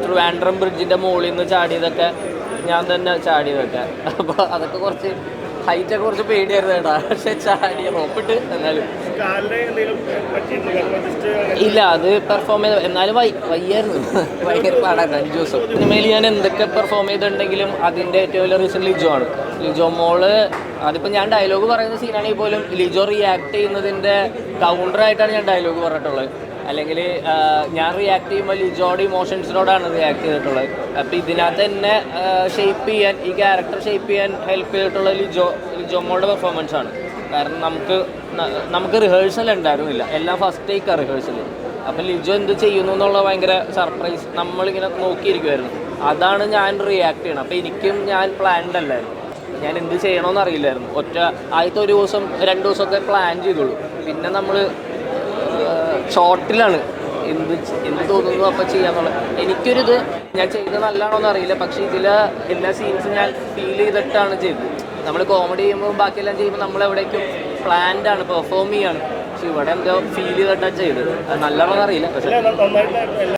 ട്രിവാൻഡ്രം ബ്രിഡ്ജിൻ്റെ മുകളിൽ നിന്ന് ചാടിയതൊക്കെ ഞാൻ തന്നെ ചാടിയതൊക്കെ. അപ്പോൾ അതൊക്കെ കുറച്ച് ഹൈറ്റൊക്കെ കുറച്ച് പേടിയായിരുന്നു കേട്ടോ. പക്ഷെ ചാടിയ റോപ്പിട്ട് എന്നാലും ഇല്ല, അത് പെർഫോം ചെയ്ത് എന്നാലും വയ്യായിരുന്നു. ഭയങ്കര പാടായിരുന്നു 5 ദിവസം. സിനിമയിൽ ഞാൻ എന്തൊക്കെ പെർഫോം ചെയ്തിട്ടുണ്ടെങ്കിലും അതിൻ്റെ ഏറ്റവും വലിയ റീസൺ ലിജോ ആണ്. ലിജോ മോള് അതിപ്പോൾ ഞാൻ ഡയലോഗ് പറയുന്ന സീനാണെങ്കിൽ പോലും ലിജോ റിയാക്ട് ചെയ്യുന്നതിൻ്റെ കൗണ്ടറായിട്ടാണ് ഞാൻ ഡയലോഗ് പറഞ്ഞിട്ടുള്ളത്. അല്ലെങ്കിൽ ഞാൻ റിയാക്ട് ചെയ്യുമ്പോൾ ലിജോയുടെ ഇമോഷൻസിനോടാണ് റിയാക്ട് ചെയ്തിട്ടുള്ളത്. അപ്പോൾ ഇതിനകത്ത് തന്നെ ഷേപ്പ് ചെയ്യാൻ, ഈ ക്യാരക്ടർ ഷേപ്പ് ചെയ്യാൻ ഹെൽപ്പ് ചെയ്തിട്ടുള്ള ലിജോ മോളുടെ പെർഫോമൻസ് ആണ്. കാരണം നമുക്ക് റിഹേഴ്സൽ ഉണ്ടായിരുന്നില്ല, എല്ലാം ഫസ്റ്റ് ടേക്കാണ് റിഹേഴ്സൽ. അപ്പം ലിജോ എന്ത് ചെയ്യുന്നു എന്നുള്ള ഭയങ്കര സർപ്രൈസ് നമ്മളിങ്ങനെ നോക്കിയിരിക്കുമായിരുന്നു. അതാണ് ഞാൻ റിയാക്ട് ചെയ്യണം. അപ്പോൾ എനിക്കും ഞാൻ പ്ലാൻഡ് അല്ലായിരുന്നു, ഞാൻ എന്ത് ചെയ്യണമെന്ന് അറിയില്ലായിരുന്നു. ആദ്യത്തെ 1 ദിവസം 2 ദിവസമൊക്കെ പ്ലാൻ ചെയ്തോളൂ. പിന്നെ നമ്മൾ ഷോർട്ടിലാണ് എന്ത് തോന്നുന്നു അപ്പോൾ ചെയ്യാന്നുള്ളത്. എനിക്കൊരിത് ഞാൻ ചെയ്തത് നല്ലതാണോന്ന് അറിയില്ല, പക്ഷേ ഇതിൽ എല്ലാ സീൻസും ഞാൻ ഫീൽ ചെയ്തിട്ടാണ് ചെയ്തത്. നമ്മൾ കോമഡി ചെയ്യുമ്പോൾ ബാക്കിയെല്ലാം ചെയ്യുമ്പോൾ നമ്മളെവിടേക്കും പ്ലാൻഡാണ്, പെർഫോം ചെയ്യാണ്. പക്ഷെ ഇവിടെ എന്തോ ഫീൽ ചെയ്തിട്ടാണ് ചെയ്തത്. അത് നല്ലതാണോന്ന് അറിയില്ല, പക്ഷേ